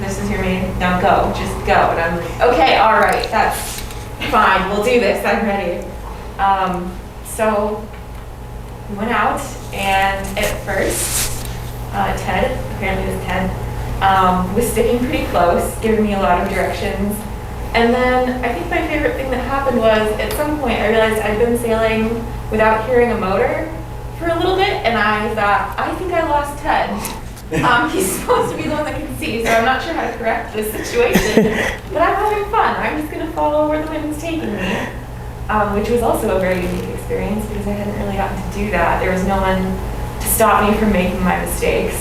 this is your main, now go, just go. And I'm like, okay, all right, that's fine, we'll do this, I'm ready. So we went out, and at first, Ted, apparently it was Ted, was sticking pretty close, giving me a lot of directions. And then I think my favorite thing that happened was, at some point I realized I'd been sailing without hearing a motor for a little bit, and I thought, I think I lost Ted. He's supposed to be the one that can see, so I'm not sure how to correct this situation. But I'm having fun. I'm just going to follow where the wind's taking me, which was also a very unique experience because I hadn't really gotten to do that. There was no one to stop me from making my mistakes.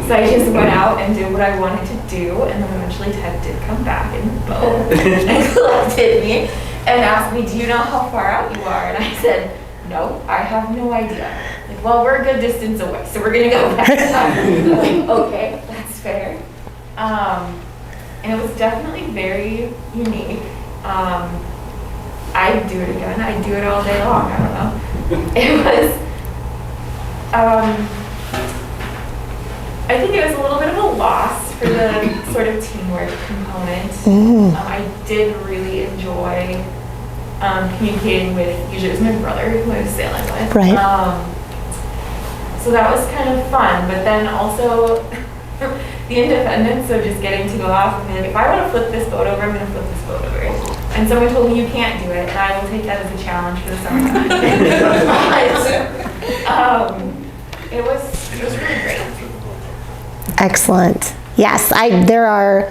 So I just went out and did what I wanted to do, and then eventually Ted did come back in the boat and collected me and asked me, do you know how far out you are? And I said, no, I have no idea. Like, well, we're a good distance away, so we're gonna go back. Like, okay, that's fair. And it was definitely very unique. I'd do it again. I'd do it all day long. I don't know. It was, I think it was a little bit of a loss for the sort of teamwork component. I did really enjoy communicating with, usually it was my brother who I was sailing with. Right. So that was kind of fun, but then also the independence of just getting to go off and be like, if I want to flip this boat over, I'm going to flip this boat over. And someone told me you can't do it, and I will take that as a challenge for the summertime. It was really great. Excellent. Yes, there are,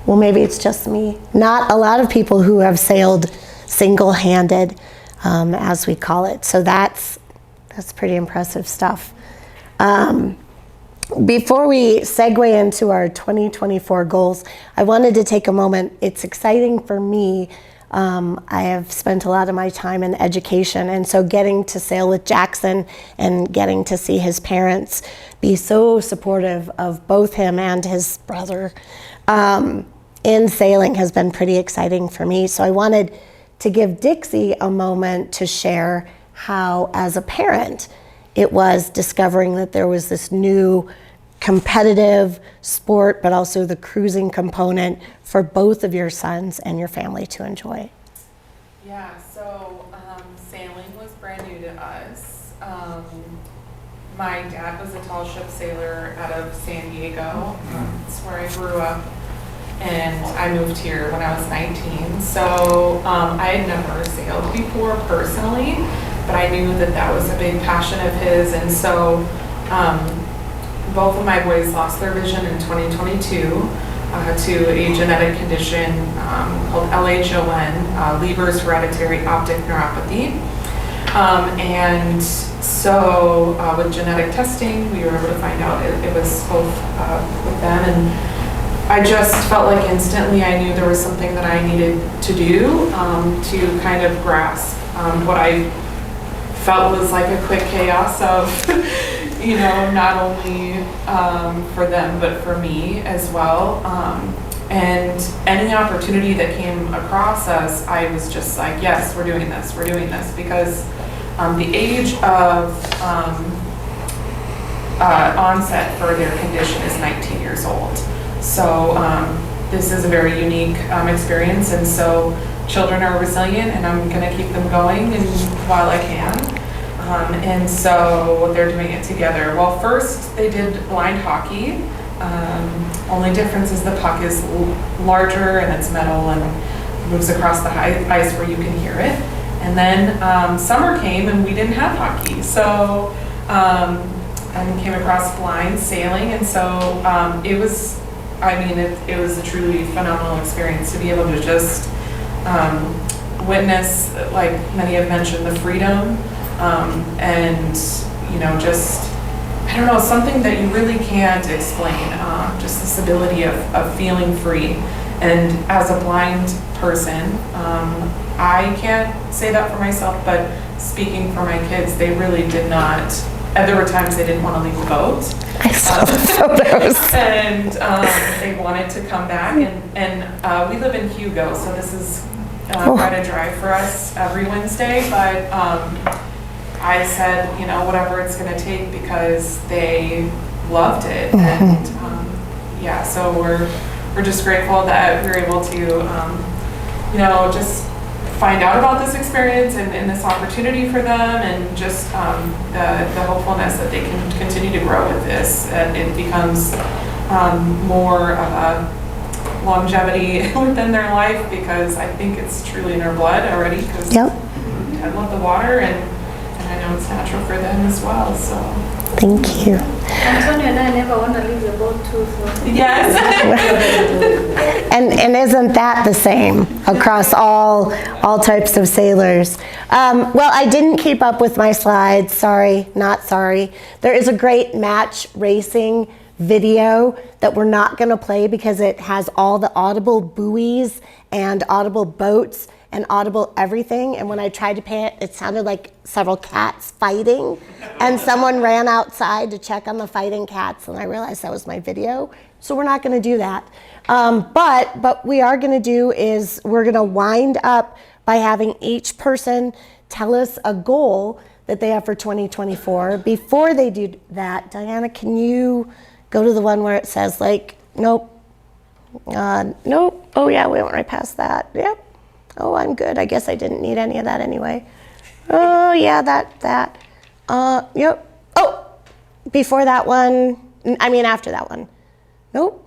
well, maybe it's just me, not a lot of people who have sailed single-handed, as we call it. So that's pretty impressive stuff. Before we segue into our 2024 goals, I wanted to take a moment. It's exciting for me. I have spent a lot of my time in education, and so getting to sail with Jackson and getting to see his parents be so supportive of both him and his brother in sailing has been pretty exciting for me. So I wanted to give Dixie a moment to share how, as a parent, it was discovering that there was this new competitive sport, but also the cruising component for both of your sons and your family to enjoy. Yeah, so sailing was brand new to us. My dad was a tall ship sailor out of San Diego. That's where I grew up. And I moved here when I was 19. So I had never sailed before personally, but I knew that that was a big passion of his. And so both of my boys lost their vision in 2022 to a genetic condition called LHON, Leber's hereditary optic neuropathy. And so with genetic testing, we were able to find out it was both with them. And I just felt like instantly I knew there was something that I needed to do to kind of grasp what I felt was like a quick chaos of, you know, not only for them, but for me as well. And any opportunity that came across us, I was just like, yes, we're doing this, because the age of onset for their condition is 19 years old. So this is a very unique experience, and so children are resilient, and I'm going to keep them going and while I can. And so they're doing it together. Well, first they did blind hockey. Only difference is the puck is larger and it's metal and moves across the ice where you can hear it. And then summer came and we didn't have hockey. So I came across blind sailing, and so it was, I mean, it was a truly phenomenal experience to be able to just witness, like many have mentioned, the freedom and, you know, just, I don't know, something that you really can't explain, just this ability of feeling free. And as a blind person, I can't say that for myself, but speaking for my kids, they really did not, there were times they didn't want to leave the boat. I saw the photos. And they wanted to come back, and we live in Hugo, so this is quite a drive for us every Wednesday, but I said, you know, whatever it's going to take, because they loved it. And yeah, so we're just grateful that we were able to, you know, just find out about this experience and this opportunity for them, and just the hopefulness that they can continue to grow with this, and it becomes more of a longevity within their life, because I think it's truly in their blood already, because I love the water, and I know it's natural for them as well. So thank you. Antonio and I never want to leave the boat too. So. yes. And isn't that the same across all types of sailors? Well, I didn't keep up with my slides. Sorry, not sorry. There is a great match racing video that we're not going to play because it has all the audible buoys and audible boats and audible everything. And when I tried to play it, it sounded like several cats fighting. And someone ran outside to check on the fighting cats, and I realized that was my video. So we're not going to do that. But what we are going to do is we're going to wind up by having each person tell us a goal that they have for 2024. Before they do that, Diana, can you go to the one where it says like, nope, nope, oh yeah, we went right past that, yep. Oh, I'm good. I guess I didn't need any of that anyway. Oh, yeah, that. Yep. Oh, before that one, I mean after that one. Nope.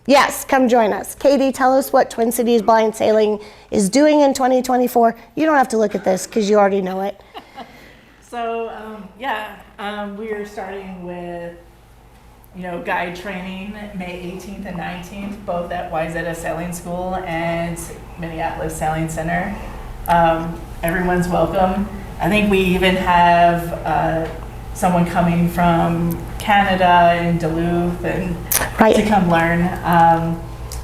Yes, come join us. Katie, tell us what Twin Cities Blind Sailing is doing in 2024. You don't have to look at this because you already know it. So, we are starting with, you know, guide training May 18th and 19th, both at Wayzata Sailing School and Minneapolis Sailing Center. Everyone's welcome. I think we even have someone coming from Canada and Duluth and to come learn.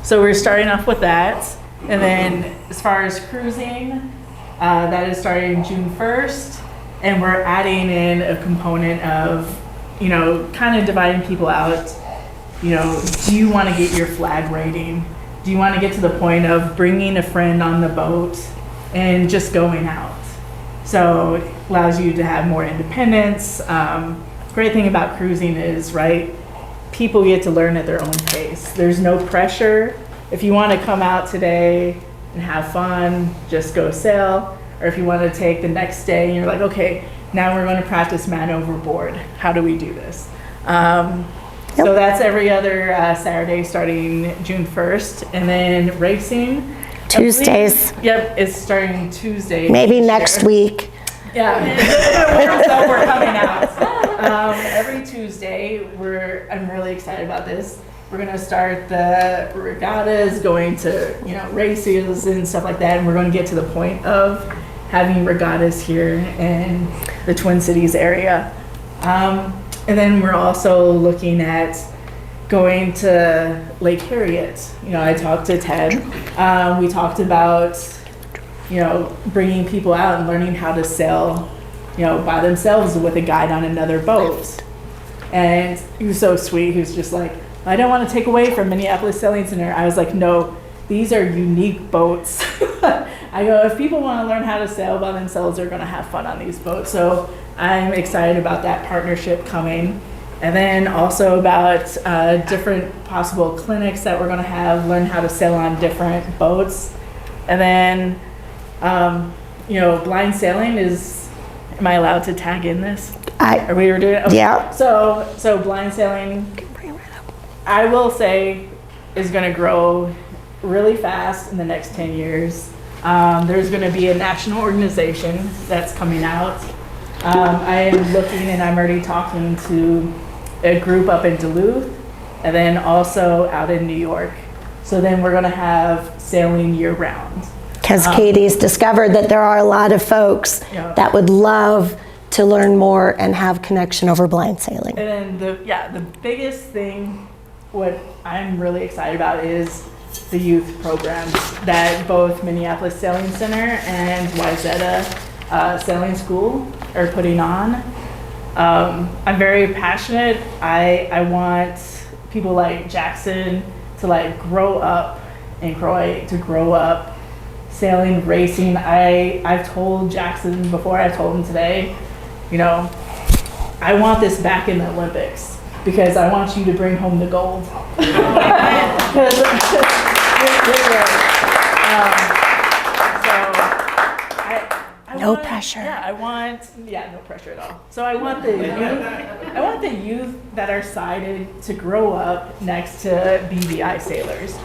So we're starting off with that. And then as far as cruising, that is starting June 1st. And we're adding in a component of, you know, kind of dividing people out. You know, do you want to get your flag rating? Do you want to get to the point of bringing a friend on the boat and just going out. So it allows you to have more independence. Great thing about cruising is, right, people get to learn at their own pace. There's no pressure. If you want to come out today and have fun, just go sail. Or if you want to take the next day and you're like, okay, now we're going to practice man overboard. How do we do this? So that's every other Saturday starting June 1st. And then racing. Tuesdays. Yep, it's starting Tuesday. Maybe this next year. week. Yeah, so we're coming out. Every Tuesday, I'm really excited about this. We're gonna start the regattas, going to, races and stuff like that. And we're gonna get to the point of having regattas here in the Twin Cities area. And then we're also looking at going to Lake Harriet. I talked to Ted. We talked about, bringing people out and learning how to sail, by themselves with a guide on another boat. And he was so sweet. He was just like, I don't want to take away from Minneapolis Sailing Center. I was like, no, these are unique boats. I go, if people want to learn how to sail by themselves, they're going to have fun on these boats. So I'm excited about that partnership coming. And then also about different possible clinics that we're going to have, learn how to sail on different boats. And then, blind sailing is, am I allowed to tag in this? Are we doing it? Okay. Yeah. So blind sailing, I will say, is going to grow really fast in the next 10 years. There's going to be a national organization that's coming out. I am looking and I'm already talking to a group up in Duluth and then also out in New York. So then we're going to have sailing year round. Because Katie's discovered that there are a lot of folks that would love to learn more and have connection over blind sailing. And then the biggest thing, what I'm really excited about is the youth programs that both Minneapolis Sailing Center and Wayzata Sailing School are putting on. I'm very passionate. I want people like Jackson to grow up and grow up sailing, racing. I've told Jackson before, I told him today, I want this back in the Olympics because I want you to bring home the gold. No pressure. Yeah, no pressure at all. So I want the youth that are sighted to grow up next to BVI sailors,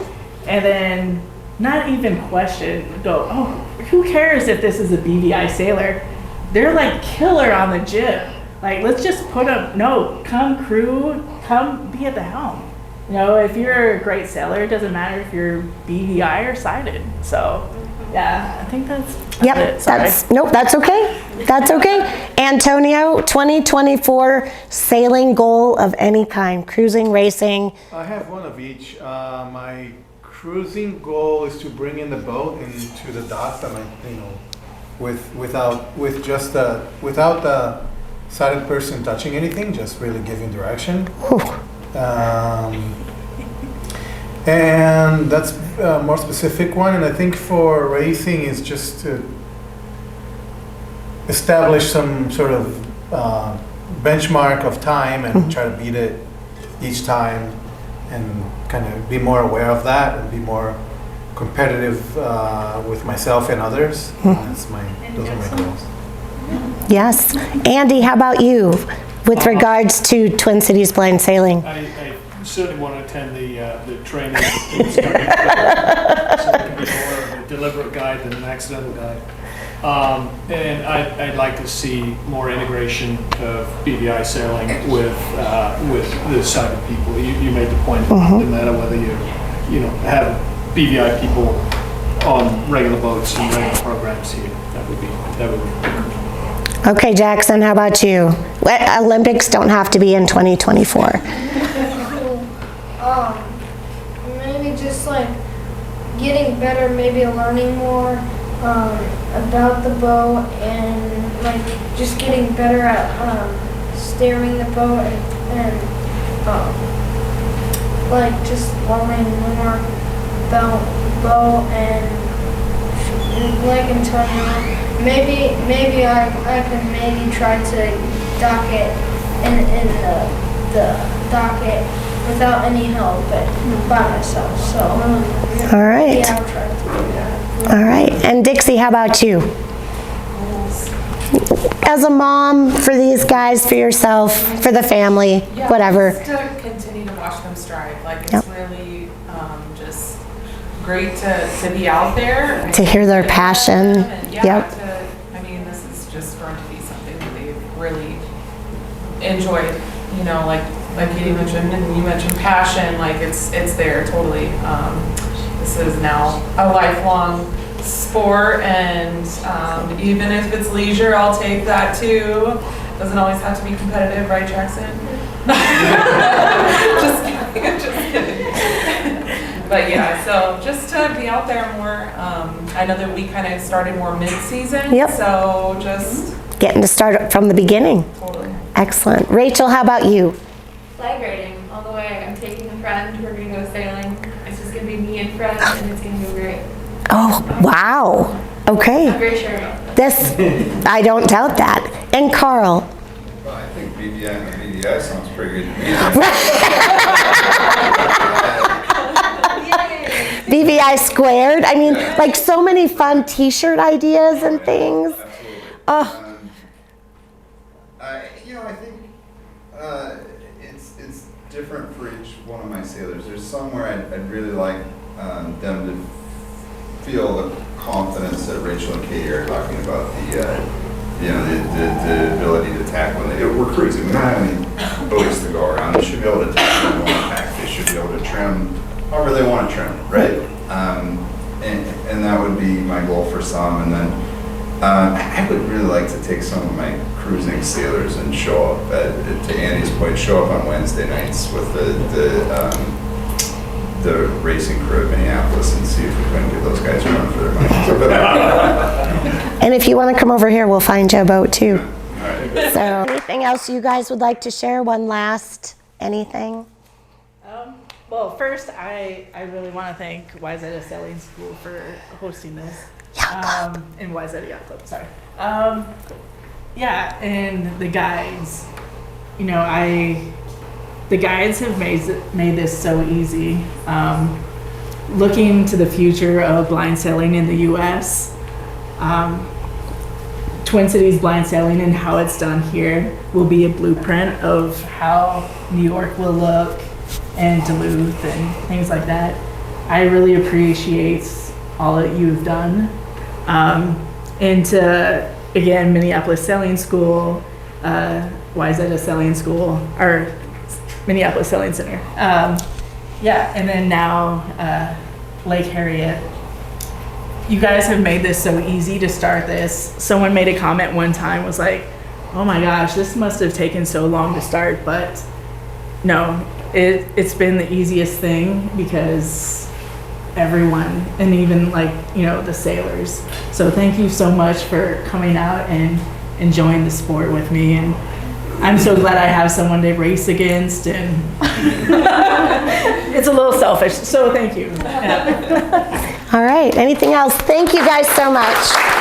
and then not even question, go, oh, who cares if this is a BVI sailor? They're like killer on the jib. Like, let's just put them, no, come crew, come be at the helm. If you're a great sailor, it doesn't matter if you're BVI or sighted. So, yeah, I think that's it. Sorry. That's okay. That's okay. Antonio, 2024 sailing goal of any kind, cruising, racing. I have one of each. My cruising goal is to bring in the boat into the docks, without the sighted person touching anything, just really giving direction. And that's a more specific one. And I think for racing is just to establish some sort of benchmark of time and try to beat it each time, and kind of be more aware of that and be more competitive with myself and others. Those are my goals. Yes. Andy, how about you with regards to Twin Cities blind sailing? I certainly want to attend the training. So it can be more of a deliberate guide than an accidental guide. And I'd like to see more integration of BVI sailing with the sighted people. You made the point about no matter whether you have BVI people on regular boats and regular programs here. That would be cool. Okay, Jackson, how about you? Olympics don't have to be in 2024. Maybe just getting better, maybe learning more about the boat, and just getting better at steering the boat, and just learning more about boat and like Antonio, maybe I can maybe try to dock it in the docket without any help, but by myself. So All right. yeah, I'll try to do that. All right. And Dixie, how about you? As a mom, for these guys, for yourself, for the family, Yeah, whatever. just to continue to watch them strive. Like, it's Yep. really just great to be out there. To hear their passion. And yeah, Yep. I mean, this is just going to be something that they've really enjoyed. You know, like Katie mentioned, and you mentioned passion, like it's there totally. This is now a lifelong sport, and even if it's leisure, I'll take that too. Doesn't always have to be competitive, right, Jackson? Just kidding, just kidding. But yeah, so just to be out there more. I know that we kind of started more mid-season, Yep. so just Getting to start from the beginning. totally. Excellent. Rachel, how about you? Flag raiding all the way. I'm taking a friend. We're gonna go sailing. It's just gonna be me and friends, and it's gonna be great. Oh, wow. I'm Okay. very sure about this. This, I don't doubt that. And Carl? Well, I think BVI and the BDI sounds pretty good to me. BVI squared. I mean, like so many fun t-shirt ideas and things. Absolutely. Oh. I think it's different for each one of my sailors. There's some where I'd really like them to feel the confidence that Rachel and Katie are talking about. The ability to tackle. We're cruising. We don't have any boats to go around. They should be able to tackle in one pack. They should be able to trim however they want to trim, right? And that would be my goal for some. And then I would really like to take some of my cruising sailors and show up to Andy's point, show up on Wednesday nights with the racing crew at Minneapolis and see if we can get those guys running for their money. And if you want to come over here, we'll find you a boat too. All right. So, anything else you guys would like to share? One last anything? Well, first, I really want to thank Wayzata Sailing School for hosting this. And Wayzata Yacht Club, sorry. Yeah, and the guides. You know, the guides have made this so easy. Looking to the future of blind sailing in the U.S., Twin Cities blind sailing and how it's done here will be a blueprint of how New York will look, and Duluth and things like that. I really appreciate all that you've done. And to, again, Minneapolis Sailing School, Wayzata Sailing School, or Minneapolis Sailing Center. Yeah, and then now Lake Harriet. You guys have made this so easy to start this. Someone made a comment one time, was like, oh my gosh, this must have taken so long to start, but no, it's been the easiest thing because everyone, and even like, you know, the sailors. So thank you so much for coming out and enjoying the sport with me. And I'm so glad I have someone to race against, and it's a little selfish, so thank you. Yeah. All right. Anything else? Thank you guys so much.